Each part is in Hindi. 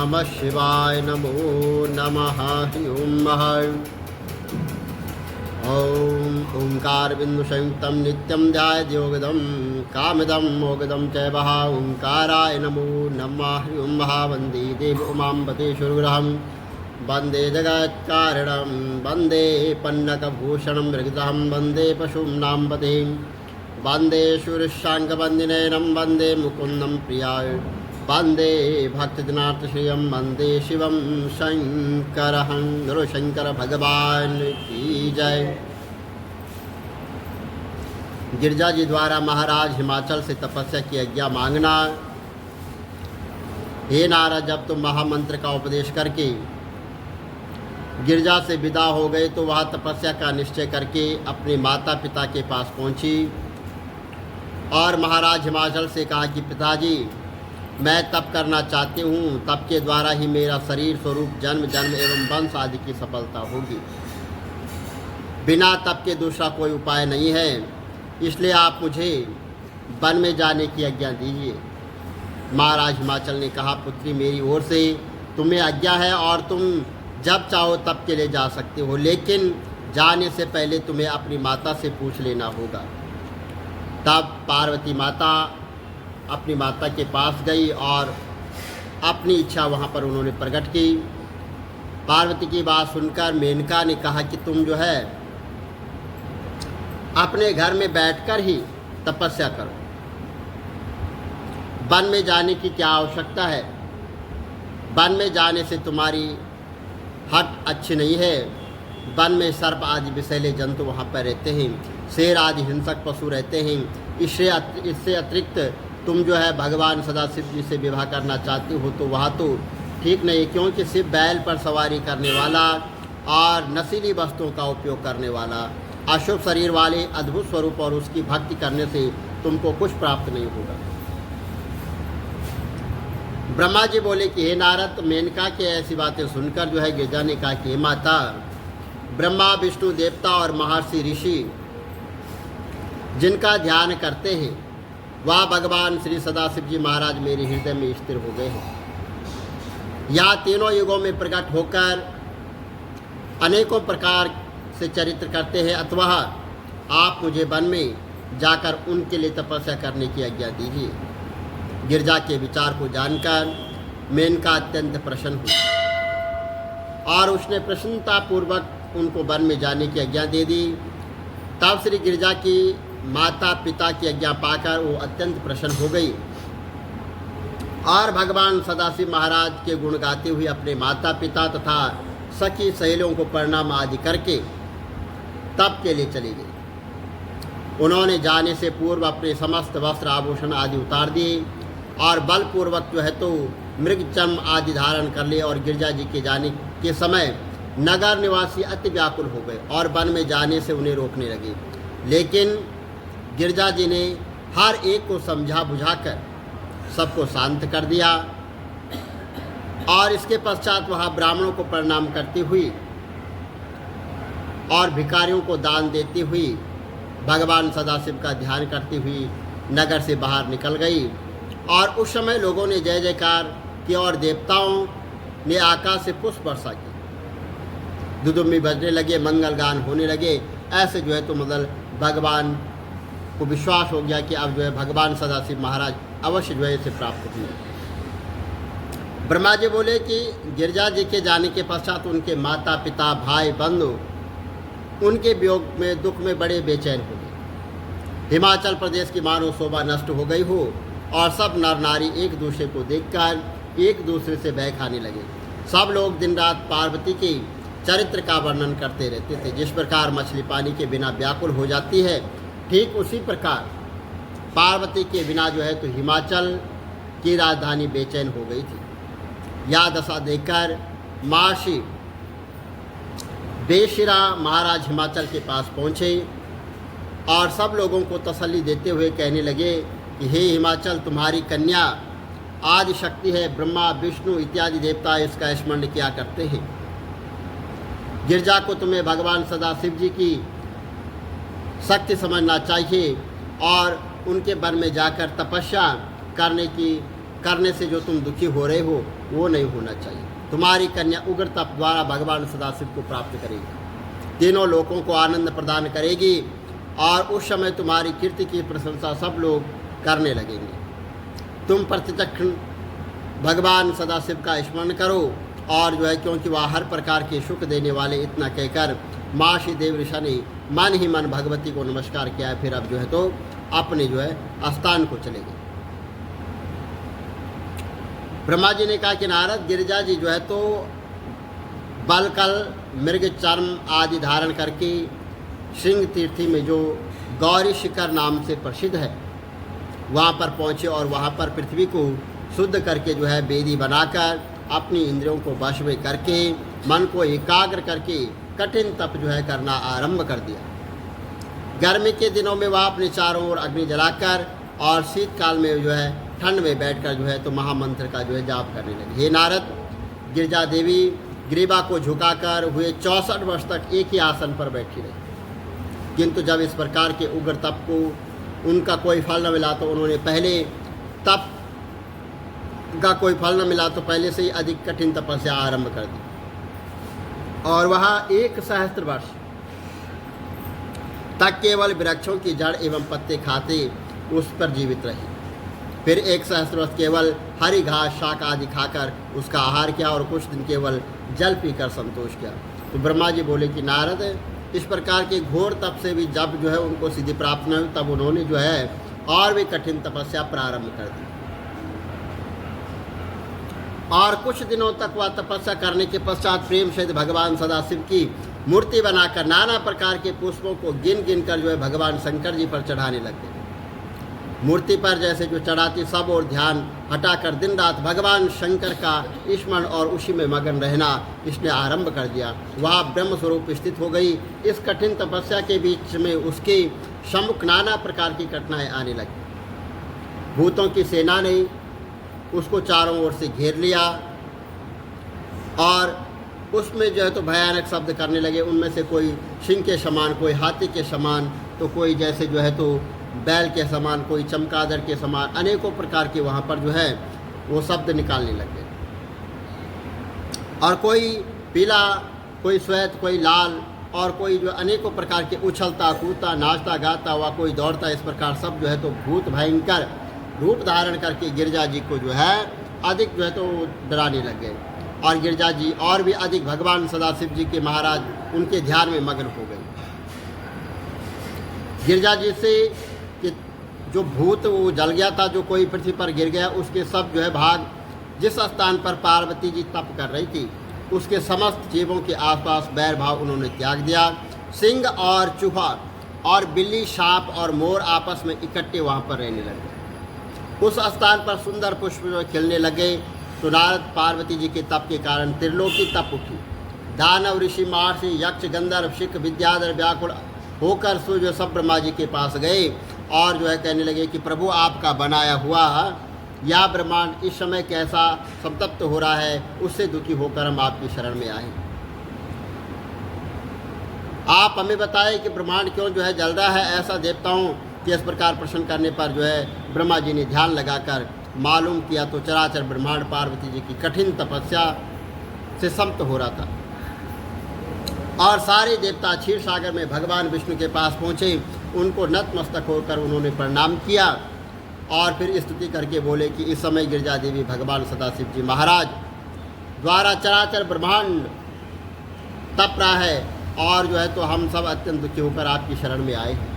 नमः शिवाय नमो नमः हरि ओम ओंकार बिंदु संयुक्तं नित्यं ध्यायेद्योगदं कामदं मोगदं च वः ओंकाराय नमो नमः हरि ओम वन्दे देव उमां पतेश्वरगृहं वन्दे जगत्कारणं वन्दे पन्नकभूषणं मृगदहं वन्दे पशूनां पतिं वन्दे शूरशाङ्गवन्दिनयनं वन्दे मुकुन्दं प्रियाय वन्दे भक्तजनार्दनश्रियं वन्दे शिवं शङ्करं गुरुशङ्कर भगवान की जय। गिरजा जी द्वारा महाराज हिमाचल से तपस्या की आज्ञा मांगना। हे नारद, जब तुम महामंत्र का उपदेश करके गिरजा से विदा हो गए तो वह तपस्या का निश्चय करके अपने माता पिता के पास पहुंची और महाराज हिमाचल से कहा कि पिताजी, मैं तप करना चाहती हूँ, तप के द्वारा ही मेरा शरीर स्वरूप जन्म जन्म एवं वंश आदि की सफलता होगी। बिना तप के दूसरा कोई उपाय नहीं है, इसलिए आप मुझे वन में जाने की आज्ञा दीजिए। महाराज हिमाचल ने कहा, पुत्री, मेरी ओर से तुम्हें आज्ञा है और तुम जब चाहो तप के लिए जा सकते हो, लेकिन जाने से पहले तुम्हें अपनी माता से पूछ लेना होगा। तब पार्वती माता अपनी माता के पास गई और अपनी इच्छा वहाँ पर उन्होंने प्रकट की। पार्वती की बात सुनकर मेनका ने कहा कि तुम जो है अपने घर में बैठकर ही तपस्या करो, वन में जाने की क्या आवश्यकता है। वन में जाने से तुम्हारी हट अच्छी नहीं है। वन में सर्प आदि विषैले जंतु वहाँ पर रहते हैं, शेर आदि हिंसक पशु रहते हैं। इससे अतिरिक्त तुम जो है भगवान सदाशिव जी से विवाह करना चाहती हो तो वह तो ठीक नहीं, क्योंकि शिव बैल पर सवारी करने वाला और नशीली वस्तुओं का उपयोग करने वाला अशुभ शरीर वाले अद्भुत स्वरूप और उसकी भक्ति करने से तुमको कुछ प्राप्त नहीं होगा। ब्रह्मा जी बोले कि हे नारद, मेनका के ऐसी बातें सुनकर जो है गिरजा ने कहा कि हे माता, ब्रह्मा विष्णु देवता और महर्षि ऋषि जिनका ध्यान करते हैं वह भगवान श्री सदाशिव जी महाराज मेरे हृदय में स्थिर हो गए हैं। यह तीनों युगों में प्रकट होकर अनेकों प्रकार से चरित्र करते हैं, अतः आप मुझे वन में जाकर उनके लिए तपस्या करने की आज्ञा दीजिए। गिरजा के विचार को जानकर मेनका अत्यंत प्रसन्न हुई और उसने प्रसन्नतापूर्वक उनको वन में जाने की आज्ञा दे दी। तब श्री गिरजा की माता पिता की आज्ञा पाकर वो अत्यंत प्रसन्न हो गई और भगवान सदाशिव महाराज के गुण गाते हुए अपने माता पिता तथा सखी सहेलियों को प्रणाम आदि करके तप के लिए चली गई। उन्होंने जाने से पूर्व अपने समस्त वस्त्र आभूषण आदि उतार दिए और बलपूर्वक जो है तो मृग चर्म आदि धारण कर लिए और गिरजा जी के जाने के समय नगर निवासी अति व्याकुल हो गए और वन में जाने से उन्हें रोकने लगे, लेकिन गिरजा जी ने हर एक को समझा बुझाकर सबको शांत कर दिया और इसके पश्चात वह ब्राह्मणों को प्रणाम करती हुई और भिखारियों को दान देती हुई भगवान सदाशिव का ध्यान करती हुई नगर से बाहर निकल गई। और उस समय लोगों ने जय जयकार की और देवताओं ने आकाश से पुष्प वर्षा की, दुदुम्बी बजने लगे, मंगल गान होने लगे। ऐसे जो है तो मतलब भगवान को विश्वास हो गया कि अब जो है भगवान सदाशिव महाराज अवश्य जो है इसे प्राप्त हुए। ब्रह्मा जी बोले कि गिरजा जी के जाने के पश्चात उनके माता पिता भाई बंधु उनके वियोग में दुख में बड़े बेचैन हो गए। हिमाचल प्रदेश की मानव शोभा नष्ट हो गई हो और सब नर नारी एक दूसरे को देखकर एक दूसरे से भय खाने लगे। सब लोग दिन रात पार्वती के चरित्र का वर्णन करते रहते थे। जिस प्रकार मछली पानी के बिना व्याकुल हो जाती है, ठीक उसी प्रकार पार्वती के बिना जो है तो हिमाचल की राजधानी बेचैन हो गई थी। यह दशा देखकर महर्षि बेशिरा महाराज हिमाचल के पास पहुँचे और सब लोगों को तसल्ली देते हुए कहने लगे कि हे हिमाचल, तुम्हारी कन्या आदि शक्ति है, ब्रह्मा विष्णु इत्यादि देवता इसका स्मरण किया करते हैं। गिरजा को तुम्हें भगवान सदाशिव जी की शक्ति समझना चाहिए और उनके वन में जाकर तपस्या करने की करने से जो तुम दुखी हो रहे हो वो नहीं होना चाहिए। तुम्हारी कन्या उग्र तप द्वारा भगवान सदाशिव को प्राप्त करेगी, तीनों लोगों को आनंद प्रदान करेगी और उस समय तुम्हारी कीर्ति की प्रशंसा सब लोग करने लगेंगे। तुम प्रत्यक्ष भगवान सदाशिव का स्मरण करो और जो है क्योंकि वह हर प्रकार के सुख देने वाले, इतना कहकर महर्षि देव ऋषि ने मन ही मन भगवती को नमस्कार किया। फिर अब जो है तो अपने जो है स्थान को चले गए। ब्रह्मा जी ने कहा कि नारद, गिरिजा जी जो है तो बलकल, मृग चर्म आदि धारण करके सिंह तीर्थी में जो गौरी शिखर नाम से प्रसिद्ध है वहाँ पर पहुँचे और वहाँ पर पृथ्वी को शुद्ध करके जो है वेदी बनाकर अपनी इंद्रियों को वश में करके मन को एकाग्र करके कठिन तप जो है करना आरंभ कर दिया। गर्मी के दिनों में वह अपने चारों ओर अग्नि जलाकर और शीतकाल में जो है ठंड में बैठकर जो है तो महामंत्र का जो है जाप करने लगे। हे नारद, गिरिजा देवी ग्रीवा को झुकाकर हुए 64 वर्ष तक एक ही आसन पर बैठी रही, किंतु जब इस प्रकार के उग्र तप को उनका कोई फल न मिला तो उन्होंने तप का कोई फल न मिला तो पहले से ही अधिक कठिन तपस्या आरंभ कर दी और वहाँ 1 सहस्त्र वर्ष तक केवल वृक्षों की जड़ एवं पत्ते खाते उस पर जीवित रही। फिर 1 सहस्त्र वर्ष केवल हरी घास, शाक आदि खाकर उसका आहार किया और कुछ दिन केवल जल पीकर संतोष किया। तो ब्रह्मा जी बोले कि नारद, इस प्रकार के घोर तप से भी जब जो है उनको सिद्धि प्राप्त न हुई तब उन्होंने जो है और भी कठिन तपस्या प्रारंभ कर दी और कुछ दिनों तक वह तपस्या करने के पश्चात प्रेम सहित भगवान सदाशिव की मूर्ति बनाकर नाना प्रकार के पुष्पों को गिन गिन कर जो है भगवान शंकर जी पर चढ़ाने लगे। मूर्ति पर जैसे जो चढ़ाती सब और ध्यान हटाकर दिन रात भगवान शंकर का स्मरण और उसी में मगन रहना इसने आरंभ कर दिया। वह ब्रह्म स्वरूप स्थित हो गई। इस कठिन तपस्या के बीच में उसके सम्मुख नाना प्रकार की कठिनाएं आने लगी। भूतों की सेना ने उसको चारों ओर से घेर लिया और उसमें जो है तो भयानक शब्द करने लगे। उनमें से कोई सिंह के समान, कोई हाथी के समान, तो कोई जैसे जो है तो बैल के समान, कोई चमगादड़ के समान, अनेकों प्रकार के वहाँ पर जो है वो शब्द निकालने लगे और कोई पीला, कोई श्वेत, कोई लाल और कोई जो अनेकों प्रकार के उछलता कूदता नाचता गाता हुआ, कोई दौड़ता, इस प्रकार सब जो है तो भूत भयंकर रूप धारण करके गिरिजा जी को जो है अधिक जो है तो डराने लग गए और गिरिजा जी और भी अधिक भगवान सदाशिव जी के महाराज उनके ध्यान में मग्न हो गए। गिरिजा जी से कि जो भूत वो जल गया था, जो कोई पृथ्वी पर गिर गया, उसके सब जो है भाग जिस स्थान पर पार्वती जी तप कर रही थी उसके समस्त जीवों के आसपास बैर भाव उन्होंने त्याग दिया। सिंह और चूहा और बिल्ली, सांप और मोर आपस में इकट्ठे वहाँ पर रहने लगे। उस स्थान पर सुंदर पुष्प खिलने लगे तो नारद पार्वती जी के तप के कारण त्रिलोकी तप उठी। दानव, ऋषि, महर्षि, यक्ष, गंधर्व, सिख, विद्याधर व्याकुल होकर सूर्य सब ब्रह्मा जी के पास गए और जो है कहने लगे कि प्रभु, आपका बनाया हुआ यह ब्रह्मांड इस समय कैसा संतप्त हो रहा है, उससे दुखी होकर हम आपकी शरण में आए। आप हमें बताएं कि ब्रह्मांड क्यों जो है जल रहा है। ऐसा देवताओं के इस प्रकार प्रश्न करने पर जो है ब्रह्मा जी ने ध्यान लगाकर मालूम किया तो चराचर ब्रह्मांड पार्वती जी की कठिन तपस्या से समाप्त हो रहा था और सारे देवता क्षीर सागर में भगवान विष्णु के पास पहुँचे। उनको नतमस्तक होकर उन्होंने प्रणाम किया और फिर स्तुति करके बोले कि इस समय गिरिजा देवी भगवान सदाशिव जी महाराज द्वारा चराचर ब्रह्मांड तप रहा है और जो है तो हम सब अत्यंत दुखी होकर आपकी शरण में आए हैं,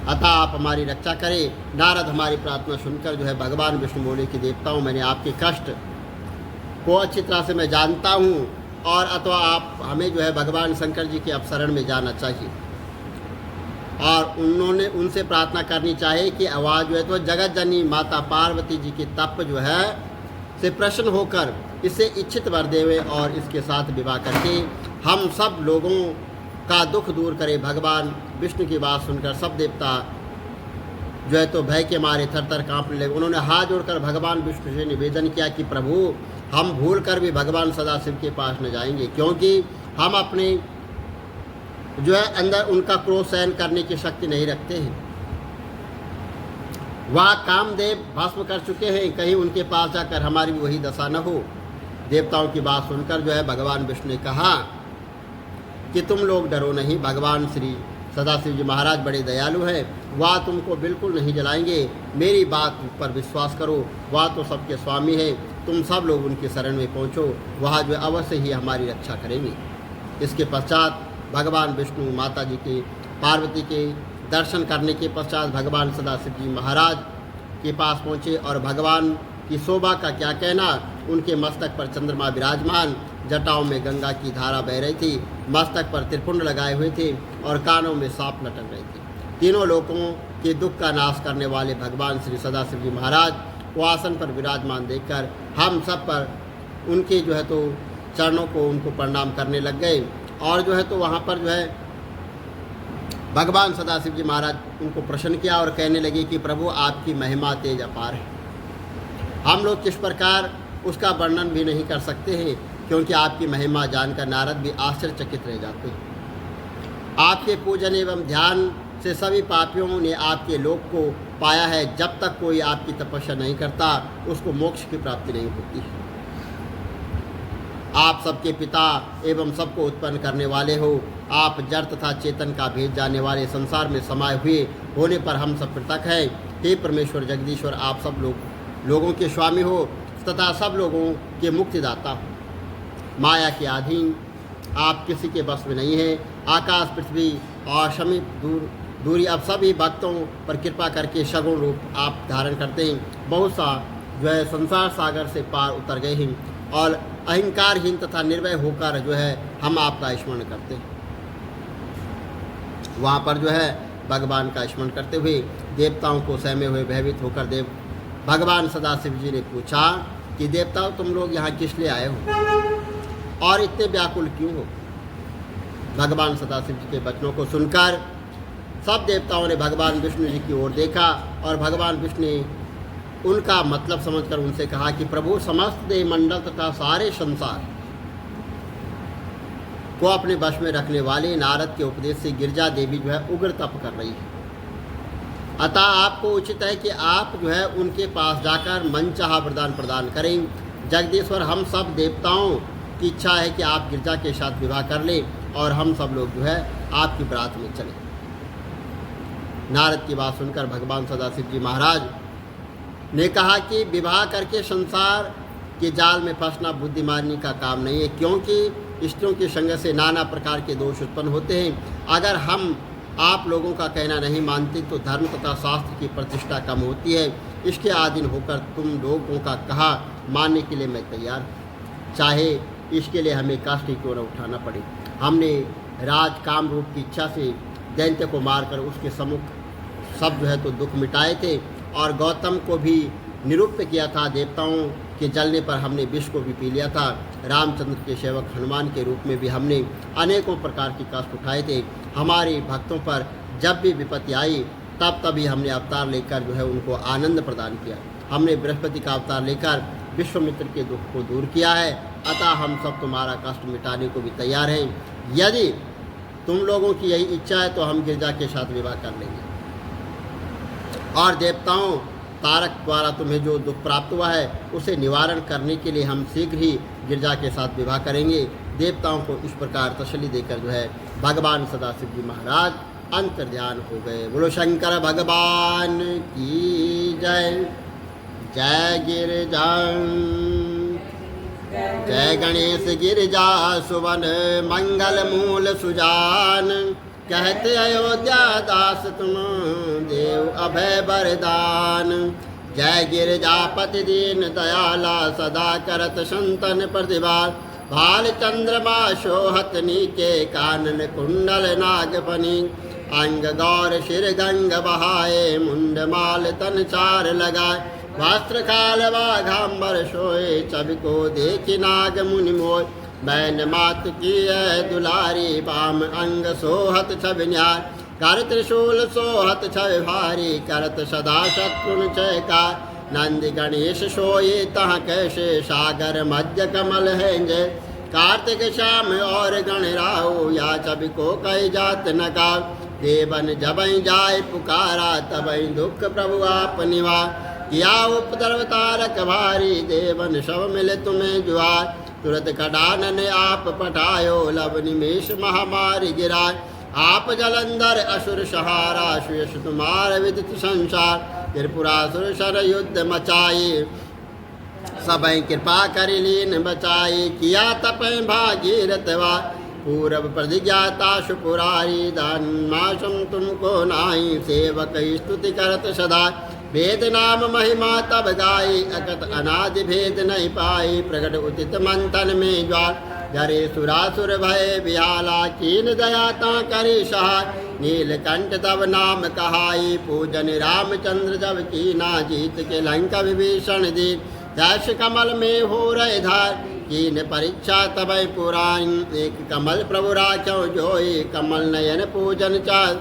अतः आप हमारी रक्षा करें। नारद हमारी प्रार्थना सुनकर जो है भगवान विष्णु बोले कि देवताओं, मैंने आपके कष्ट को अच्छी तरह से मैं जानता हूँ और अथवा आप हमें जो है भगवान शंकर जी के अब शरण में जाना चाहिए और उन्होंने उनसे प्रार्थना करनी चाहिए कि आवाज़ जो है तो जगत जननी माता पार्वती जी के तप जो है से प्रसन्न होकर इसे इच्छित वर देवे और इसके साथ विवाह करके हम सब लोगों का दुख दूर करे। भगवान विष्णु की बात सुनकर सब देवता जो है तो भय के मारे थर थर काँपने लगे। उन्होंने हाथ जोड़कर भगवान विष्णु से निवेदन किया कि प्रभु, हम भूल कर भी भगवान सदाशिव के पास न जाएंगे, क्योंकि हम अपने जो है अंदर उनका क्रोध सहन करने की शक्ति नहीं रखते हैं। वह कामदेव भस्म कर चुके हैं, कहीं उनके पास जाकर हमारी वही दशा न हो। देवताओं की बात सुनकर जो है भगवान विष्णु ने कहा कि तुम लोग डरो नहीं, भगवान श्री सदाशिव जी महाराज बड़े दयालु हैं, वह तुमको बिल्कुल नहीं जलाएंगे। मेरी बात पर विश्वास करो, वह तो सबके स्वामी है, तुम सब लोग उनकी शरण में पहुँचो, वह जो अवश्य ही हमारी रक्षा करेंगे। इसके पश्चात भगवान विष्णु माता जी के पार्वती के दर्शन करने के पश्चात भगवान सदाशिव जी महाराज के पास पहुँचे और भगवान की शोभा का क्या कहना, उनके मस्तक पर चंद्रमा विराजमान, जटाओं में गंगा की धारा बह रही थी, मस्तक पर त्रिपुंड लगाए हुए थे और कानों में सांप लटक रहे थे। तीनों लोगों के दुख का नाश करने वाले भगवान श्री सदाशिव जी महाराज को आसन पर विराजमान देखकर हम सब पर उनके जो है तो चरणों को उनको प्रणाम करने लग गए और जो है तो वहाँ पर जो है भगवान सदाशिव जी महाराज उनको प्रसन्न किया और कहने लगे कि प्रभु आपकी महिमा तेज अपार है, हम लोग किस प्रकार उसका वर्णन भी नहीं कर सकते हैं, क्योंकि आपकी महिमा जानकर नारद भी आश्चर्यचकित रह जाते हैं। आपके पूजन एवं ध्यान से सभी पापियों ने आपके लोक को पाया है। जब तक कोई आपकी तपस्या नहीं करता उसको मोक्ष की प्राप्ति नहीं होती। आप सबके पिता एवं सबको उत्पन्न करने वाले हो, आप जड़ तथा चेतन का भेद जानने वाले, संसार में समाये हुए होने पर हम सब पृथक हैं। हे परमेश्वर जगदीश्वर, आप सब लोगों के स्वामी हो तथा सब लोगों के मुक्तिदाता हो। माया के अधीन आप किसी के बस में नहीं है। आकाश, पृथ्वी और समीप दूरी अब सभी भक्तों पर कृपा करके सगुण रूप आप धारण करते हैं। बहुत सा जो है संसार सागर से पार उतर गए हैं और अहंकारहीन तथा निर्भय होकर जो है हम आपका स्मरण करते हैं। वहाँ पर जो है भगवान का स्मरण करते हुए देवताओं को सहमे हुए भयभीत होकर भगवान सदाशिव जी ने पूछा कि देवताओं, तुम लोग यहाँ किस लिए आए हो और इतने व्याकुल क्यों हो? भगवान सदाशिव जी के वचनों को सुनकर सब देवताओं ने भगवान विष्णु जी की ओर देखा और भगवान विष्णु ने उनका मतलब समझकर उनसे कहा कि प्रभु, समस्त देवमंडल तथा सारे संसार को अपने वश में रखने वाले नारद के उपदेश से गिरिजा देवी जो है उग्र तप कर रही है। अतः आपको उचित है कि आप जो है उनके पास जाकर मनचाहा वरदान प्रदान करें। जगदीश्वर, हम सब देवताओं की इच्छा है कि आप गिरिजा के साथ विवाह कर लें और हम सब लोग जो है आपकी बारात में चलें। नारद की बात सुनकर भगवान सदाशिव जी महाराज ने कहा कि विवाह करके संसार के जाल में फंसना बुद्धिमानी का काम नहीं है, क्योंकि स्त्रियों की संग से नाना प्रकार के दोष उत्पन्न होते हैं। अगर हम आप लोगों का कहना नहीं मानते तो धर्म तथा शास्त्र की प्रतिष्ठा कम होती है। इसके अधीन होकर तुम लोगों का कहा मानने के लिए मैं तैयार हूँ, चाहे इसके लिए हमें कष्ट ही क्यों न उठाना पड़े। हमने राज काम रूप की इच्छा से दैत्य को मारकर उसके सम्मुख सब जो है तो दुख मिटाए थे और गौतम को भी निरुक्त किया था। देवताओं के जलने पर हमने विष को भी पी लिया था। रामचंद्र के सेवक हनुमान के रूप में भी हमने अनेकों प्रकार की कष्ट उठाए थे। हमारे भक्तों पर जब भी विपत्ति आई तब तभी हमने अवतार लेकर जो है उनको आनंद प्रदान किया। हमने बृहस्पति का अवतार लेकर विश्वामित्र के दुख को दूर किया है। अतः हम सब तुम्हारा कष्ट मिटाने को भी तैयार हैं। यदि तुम लोगों की यही इच्छा है तो हम गिरिजा के साथ विवाह कर लेंगे और देवताओं तारक द्वारा तुम्हें जो दुख प्राप्त हुआ है उसे निवारण करने के लिए हम शीघ्र ही गिरिजा के साथ विवाह करेंगे। देवताओं को इस प्रकार तसल्ली देकर जो है भगवान सदाशिव जी महाराज अंतर्ध्यान हो गए। बोलो शंकर भगवान की जय। जय गिरिजा, जय गणेश गिरिजा सुवन मंगल मूल सुजान। कहते अयोध्या दास तुम देव अभय वरदान। जय गिरिजापति दीन दयाला सदा करत संतन प्रतिभा। भाल चंद्रमा शोहत नीके कानन कुंडल नागफनी। अंग गौर शिर गंग बहाए मुंड माल तन चार लगाए। वस्त्र काल बाघाम्बर सोए छवि को देखी नाग मुनि मोय। बैन मात की है दुलारी बाम अंग सोहत छवि न्याय। कर त्रिशूल सोहत छवि भारी करत सदा शत्रुन चयकार। नंद गणेश सोए तहाँ कैसे सागर मध्य कमल है जय। कार्तिक श्याम और गणराओ या छवि को कई जात नकार। देवन जबई जाय पुकारा तबई दुख प्रभु आप निवा किया उपद्रव तारक भारी देवन सब मिले तुम्हें जुआर तुरंत कडानन आप पठायो लब निमेश महामारी गिराय आप जलंधर असुर सहारा सुयश तुम्हार विदित संसार त्रिपुरासुर सर युद्ध मचाई सबई कृपा कर लीन बचाई किया तपय भागीरथवा पूरब प्रतिज्ञाता सुपुरारी दान माशम तुमको नाई सेवक स्तुति करत सदा वेद नाम महिमा तब गाई अकत अनादि भेद नहीं पाई प्रकट उचित मंथन में ज्वाल जरे सुरासुर भय बिहाला कीन दयाता करे सहाय नीलकंठ तब नाम कहाई पूजन रामचंद्र जब कीना जीत के लंका विभीषण दी दश कमल में हो रहे धार कीन परीक्षा तबय पुराण एक कमल प्रभु राख्यो जोई कमल नयन पूजन चाल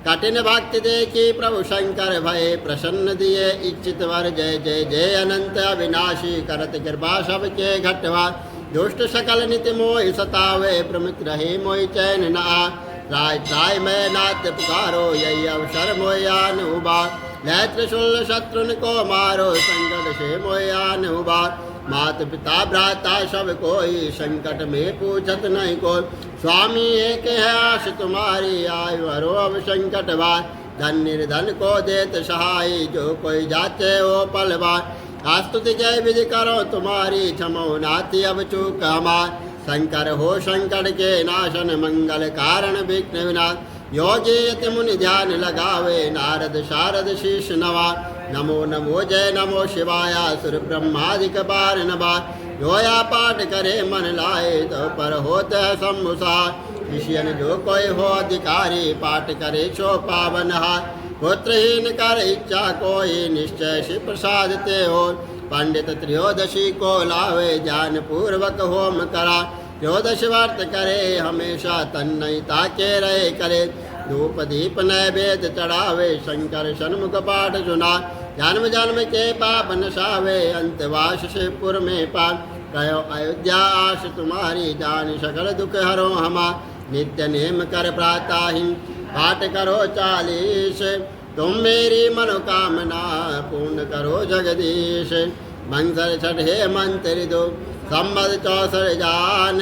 कठिन भक्ति देखी प्रभु शंकर भय प्रसन्न दिए इच्छित वर जय जय जय अनंत अविनाशी करत कृपा सबके घटवा दुष्ट सकल नित्य मोहि सतावे प्रमित रहे मोहि चैन ना राय राय मैं नाट्य पुकारो यही अवसर मोयान उबा त्रिशूल शत्रुन को मारो संकट से मोयान उबार मात पिता भ्राता सब कोई संकट में पूछत नहीं कोई स्वामी एक है आश तुम्हारी आयु हरो अब संकट बार धन निर्धन को देत सहाय जो कोई जाते हो पल बार आस्तुति जय विधि करो तुम्हारी क्षमो नाति अब चूक हमार शंकर हो संकट के नाशन मंगल कारण विघ्न विनाश योगी यति मुनि ध्यान लगावे नारद शारद शीश नवा नमो नमो जय नमो शिवाय सुर ब्रह्मादिक बार नवा योया पाठ करे मन लाए तो पर होते है सम्मुसा ऋषियन जो कोई हो अधिकारी पाठ करे सो पावन हार पुत्रहीन कर इच्छा कोई निश्चय शिव प्रसाद ते हो पंडित त्रयोदशी को लावे ज्ञान पूर्वक होम करा त्रयोदश व्रत करे हमेशा तन्नई ताके रहे करे धूप दीप नैवेद्य चढ़ावे शंकर सन्मुख पाठ सुना जन्म जन्म के पाप नसावे अंतवास से पुर में पान कहो अयोध्या आश तुम्हारी जान सकल दुख हरो हमा नित्य नेम कर प्राताहि पाठ करो 40 तुम मेरी मनोकामना पूर्ण करो जगदीश मंगल छठे मंत्र दो संबद 64 जान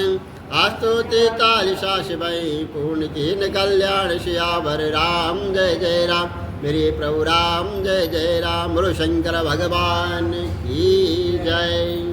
आस्तुति 40 शिवई पूर्ण कीन कल्याण सियावर राम जय जय राम मेरे प्रभु राम जय जय राम गुरु शंकर भगवान की जय।